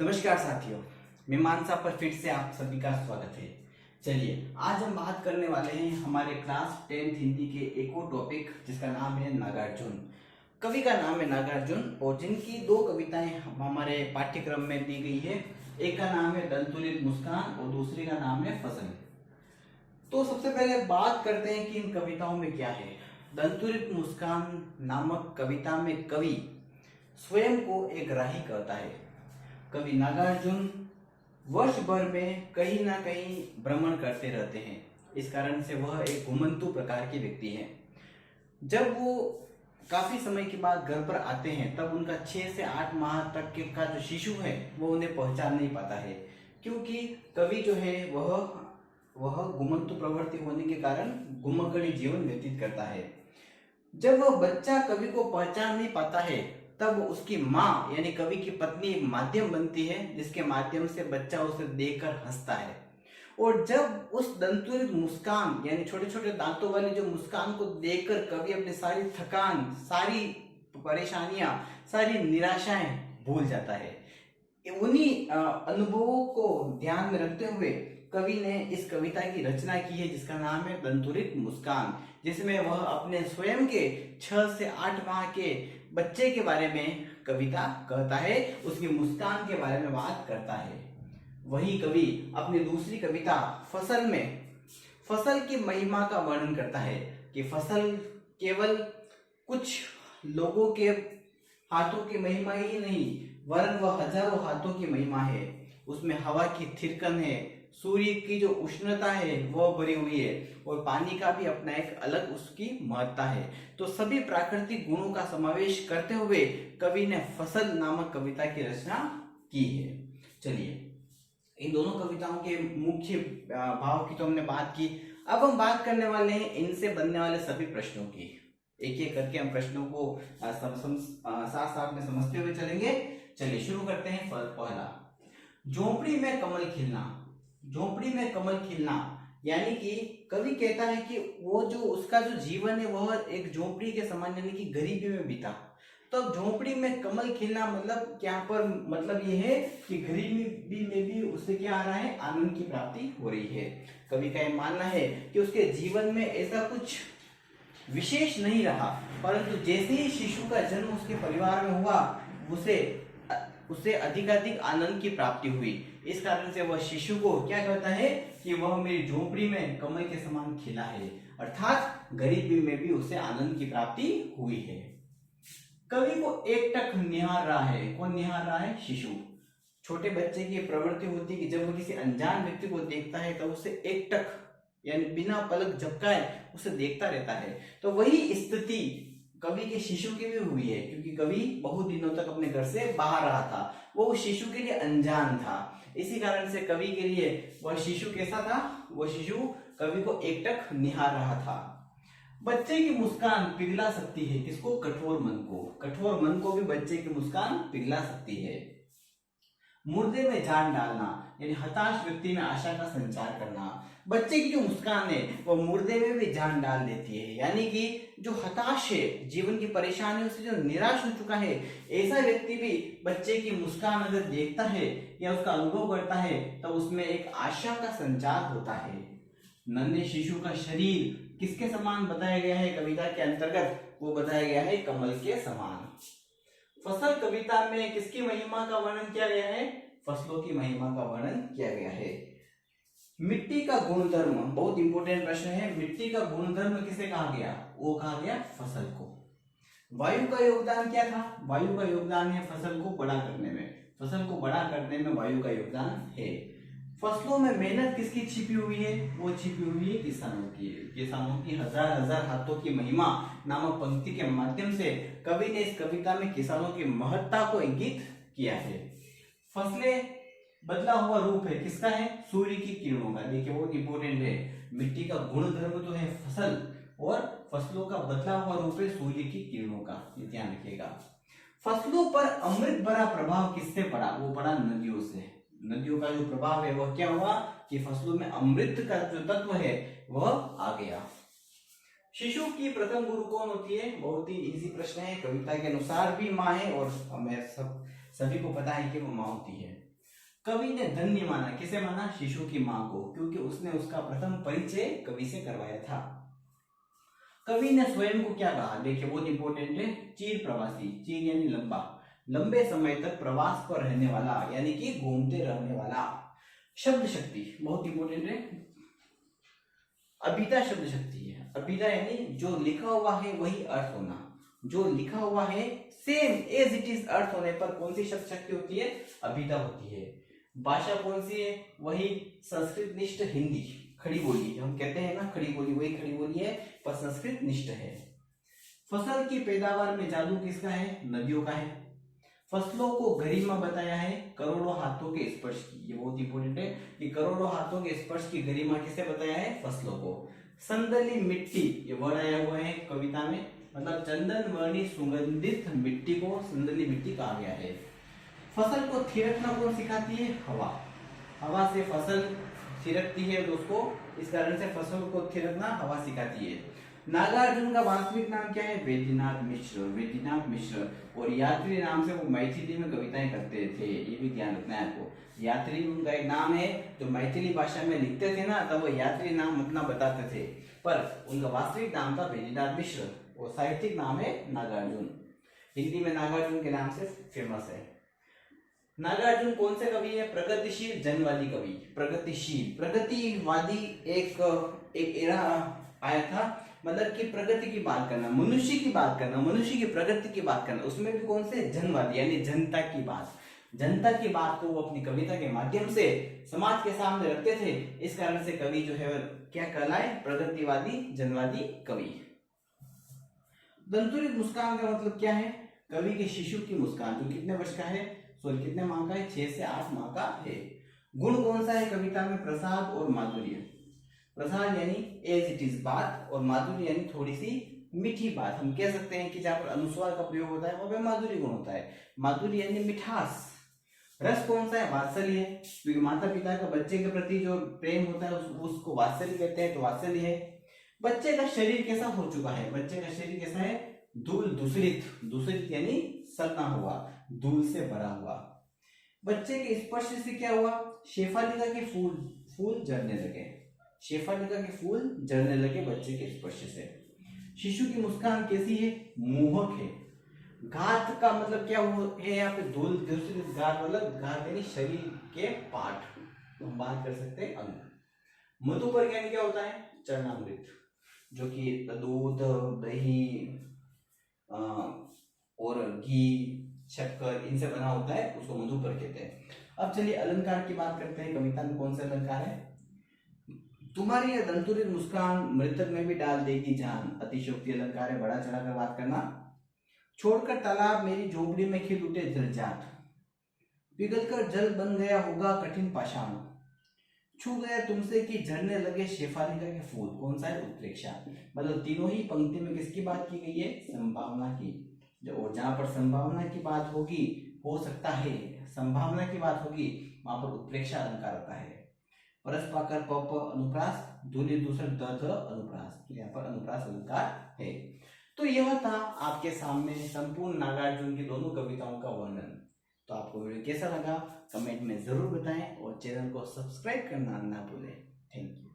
नमस्कार साथियों, मैं मानसा पर फिर से आप सभी का स्वागत है। चलिए आज हम बात करने वाले हैं हमारे क्लास 10th हिंदी के एक और टॉपिक जिसका नाम है नागार्जुन। कवि का नाम है नागार्जुन और जिनकी दो कविताएं हमारे पाठ्यक्रम में दी गई है। एक का नाम है दंतुलित मुस्कान और दूसरी का नाम है फसल। तो सबसे पहले बात करते हैं कि इन कविताओं में क्या है। दंतुलित मुस्कान नामक कविता में कवि स्वयं को एक राही कहता है। कवि नागार्जुन वर्ष भर में कहीं ना कहीं भ्रमण करते रहते हैं। इस कारण से वह एक घुमंतु प्रकार के व्यक्ति हैं। जब वो काफी समय के बाद घर पर आते हैं तब उनका 6 से 8 माह तक के का जो शिशु है वो उन्हें पहचान नहीं पाता है, क्योंकि कवि जो है वह घुमंतु प्रवृत्ति होने के कारण घुमक्कड़ी जीवन व्यतीत करता है। जब वह बच्चा कवि को पहचान नहीं पाता है तब उसकी माँ यानी कवि की पत्नी एक माध्यम बनती है जिसके माध्यम से बच्चा उसे देखकर हंसता है। और जब उस दंतुलित मुस्कान यानी छोटे छोटे दांतों वाली जो मुस्कान को देखकर कवि अपनी सारी थकान, सारी परेशानियां, सारी निराशाएं भूल जाता है। उन्हीं अनुभवों को ध्यान में रखते हुए कवि ने इस कविता की रचना की है जिसका नाम है दंतुलित मुस्कान, जिसमें वह अपने स्वयं के 6 से 8 माह के बच्चे के बारे में कविता कहता है, उसकी मुस्कान के बारे में बात करता है। वही कवि अपनी दूसरी कविता फसल में फसल की महिमा का वर्णन करता है कि फसल केवल कुछ लोगों के हाथों की महिमा ही नहीं वरन वह हजारों हाथों की महिमा है। उसमें हवा की थिरकन है, सूर्य की जो उष्णता है वह भरी हुई है और पानी का भी अपना एक अलग उसकी महत्ता है। तो सभी प्राकृतिक गुणों का समावेश करते हुए कवि ने फसल नामक कविता की रचना की है। चलिए इन दोनों कविताओं के मुख्य भाव की तो हमने बात की। अब हम बात करने वाले हैं इनसे बनने वाले सभी प्रश्नों की। एक एक करके हम प्रश्नों को साथ साथ में समझते हुए चलेंगे। चलिए शुरू करते हैं। पहला, झोपड़ी में कमल खिलना। झोपड़ी में कमल खिलना यानी कि कवि कहता है कि वो जो उसका जो जीवन है वह एक झोपड़ी के समान यानी कि गरीबी में बीता। तो झोपड़ी में कमल खिलना मतलब यहाँ पर मतलब ये है कि गरीबी में भी उससे क्या आ रहा है, आनंद की प्राप्ति हो रही है। कवि का यह मानना है कि उसके जीवन में ऐसा कुछ विशेष नहीं रहा, परंतु जैसे ही शिशु का जन्म उसके परिवार में हुआ उसे अधिकाधिक आनंद की प्राप्ति हुई। इस कारण से वह शिशु को क्या कहता है कि वह मेरी झोपड़ी में कमल के समान खिला है, अर्थात गरीबी में भी उसे आनंद की प्राप्ति हुई है। कवि को एकटक निहार रहा है। कौन निहार रहा है? शिशु। छोटे बच्चे की प्रवृत्ति होती है कि जब वो किसी अनजान व्यक्ति को देखता है तो उसे एकटक यानी बिना पलक झपकाए उसे देखता रहता है। तो वही स्थिति कवि के शिशु की भी हुई है, क्योंकि कवि बहुत दिनों तक अपने घर से बाहर रहा था, वो उस शिशु के लिए अनजान था। इसी कारण से कवि के लिए वह शिशु कैसा था? वह शिशु कवि को एकटक निहार रहा था। बच्चे की मुस्कान पिघला सकती है किसको? कठोर मन को। कठोर मन को भी बच्चे की मुस्कान पिघला सकती है। मुर्दे में जान डालना यानी हताश व्यक्ति में आशा का संचार करना। बच्चे की जो मुस्कान है वो मुर्दे में भी जान डाल देती है, यानी कि जो हताश है, जीवन की परेशानियों से जो निराश हो चुका है, ऐसा व्यक्ति भी बच्चे की मुस्कान अगर देखता है या उसका अनुभव करता है तो उसमें एक आशा का संचार होता है। नन्हे शिशु का शरीर किसके समान बताया गया है कविता के अंतर्गत? वो बताया गया है कमल के समान। फसल कविता में किसकी महिमा का वर्णन किया गया है? फसलों की महिमा का वर्णन किया गया है। मिट्टी का गुणधर्म बहुत इंपॉर्टेंट प्रश्न है। मिट्टी का गुणधर्म किसे कहा गया? वो कहा गया फसल को। वायु का योगदान क्या था? वायु का योगदान है फसल को बड़ा करने में। फसल को बड़ा करने में वायु का योगदान है। फसलों में मेहनत किसकी छिपी हुई है? वो छिपी हुई है किसानों की। किसानों की हजार हजार हाथों की महिमा नामक पंक्ति के माध्यम से कवि ने इस कविता में किसानों की महत्ता को इंगित किया है। फसलें बदला हुआ रूप है किसका है? सूर्य की किरणों का। देखिए बहुत इंपॉर्टेंट है। मिट्टी का गुणधर्म तो है फसल और फसलों का बदला हुआ रूप है सूर्य की किरणों का, ये ध्यान रखिएगा। फसलों पर अमृत भरा प्रभाव किससे पड़ा? वो पड़ा नदियों से। नदियों का जो प्रभाव है वह क्या हुआ कि फसलों में अमृत का जो तत्व है वह आ गया। शिशु की प्रथम गुरु कौन होती है? बहुत ही इजी प्रश्न है। कविता के अनुसार भी माँ है और हमें सभी को पता है कि वो माँ होती है। कवि ने धन्य माना, किसे माना? शिशु की मां को, क्योंकि उसने उसका प्रथम परिचय कवि से करवाया था। कवि ने स्वयं को क्या कहा? देखिए बहुत इंपॉर्टेंट है, चिर प्रवासी, चिर यानी लंबा, लंबे समय तक प्रवास पर रहने वाला, यानी कि घूमते रहने वाला। शब्द शक्ति बहुत इंपॉर्टेंट है, अभिधा शब्द शक्ति है। अभिधा यानी जो लिखा हुआ है वही अर्थ होना, जो लिखा हुआ है same as it is earth होने पर कौन सी शब्द शक्ति होती है? अभिधा होती है। भाषा कौन सी है? वही संस्कृत निष्ठ हिंदी, खड़ी बोली, हम कहते हैं ना खड़ी बोली, वही खड़ी बोली है पर संस्कृत निष्ठ है। फसल की पैदावार में जादू किसका है? नदियों का है। फसलों को गरिमा बताया है करोड़ों हाथों के स्पर्श की, ये बहुत इंपॉर्टेंट है कि करोड़ों हाथों के स्पर्श की गरिमा किसे बताया है? फसलों को। संदली मिट्टी, ये वर्ड आया हुआ है कविता में, मतलब चंदन वर्णी सुगंधित मिट्टी को संदली मिट्टी कहा गया है। फसल को थिरकना कौन सिखाती है? हवा। हवा से फसल थिरकती है दोस्तों, इस कारण से फसल को थिरकना हवा सिखाती है। नागार्जुन का वास्तविक नाम क्या है? वैद्यनाथ मिश्र, वैद्यनाथ मिश्र। और यात्री नाम से वो मैथिली में कविताएं करते थे, ये भी ध्यान रखना है आपको। यात्री उनका एक नाम है, जो मैथिली भाषा में लिखते थे ना तब वो यात्री नाम अपना बताते थे, पर उनका वास्तविक नाम था वैद्यनाथ मिश्र और साहित्यिक नाम है नागार्जुन। हिंदी में नागार्जुन के नाम से फेमस है। नागार्जुन कौन से कवि है? प्रगतिशील जनवादी कवि। प्रगतिशील, प्रगतिवादी एक एरा आया था, मतलब कि प्रगति की बात करना, मनुष्य की बात करना, मनुष्य की प्रगति की बात करना, उसमें भी कौन से? जनवादी, यानी जनता की बात। जनता की बात को वो अपनी कविता के माध्यम से समाज के सामने रखते थे, इस कारण से कवि जो है क्या कहलाए? प्रगतिवादी जनवादी कवि। दंतुरित मुस्कान का मतलब क्या है? कवि के शिशु की मुस्कान, जो कितने वर्ष का है? सॉरी कितने माह का है? 6 से 8 माह का है। गुण कौन सा है कविता में? प्रसाद और माधुर्य। प्रसाद यानी एज इट इज बात, और माधुर्य यानी थोड़ी सी मीठी बात। हम कह सकते हैं कि जहां पर अनुस्वार का प्रयोग होता है वहां पे माधुर्य गुण होता है। माधुर्य यानी मिठास। रस कौन सा है? वात्सल्य है, क्योंकि माता पिता का बच्चे के प्रति जो प्रेम होता है उसको वात्सल्य कहते हैं, तो वात्सल्य है। बच्चे का शरीर कैसा हो चुका है? बच्चे का शरीर कैसा है? धूल दूषित, दूषित यानी सतना हुआ, धूल से भरा हुआ। बच्चे के स्पर्श से क्या हुआ? शेफालिका के फूल जड़ने लगे, शेफालिका के फूल जड़ने लगे बच्चे के स्पर्श से। शिशु की मुस्कान कैसी है? मोहक है। घात का मतलब क्या है? यहाँ पे धूल दूषित, घात मतलब घात यानी शरीर के पार्ट, तो हम बात कर सकते हैं अंग। मधुपर यानी क्या होता है? चरणामृत, जो कि दूध, दही और घी, शक्कर इनसे बना होता है, उसको मधुपर कहते हैं। अब चलिए अलंकार की बात करते हैं। कविता में कौन सा अलंकार है? तुम्हारी यह दंतुरित मुस्कान मृतक में भी डाल देगी जान, अतिशयोक्ति अलंकार है, बड़ा चढ़ा कर बात करना। छोड़कर तालाब मेरी झोपड़ी में खिल उठे जलजात, पिघलकर जल बन गया होगा कठिन पाषाण, छू गया तुमसे कि झड़ने लगे शेफालिका के फूल। कौन सा है? उत्प्रेक्षा। मतलब तीनों ही पंक्ति में किसकी बात की गई है? संभावना की। और जहां पर संभावना की बात होगी, हो सकता है संभावना की बात होगी, वहां पर उत्प्रेक्षा अलंकार होता है। परस पाकर पप अनुप्रास, धूलि दूसर द अनुप्रास, तो यहाँ पर अनुप्रास अलंकार है। तो यह था आपके सामने संपूर्ण नागार्जुन की दोनों कविताओं का वर्णन। तो आपको वीडियो कैसा लगा कमेंट में जरूर बताएं और चैनल को सब्सक्राइब करना ना भूलें। Thank you.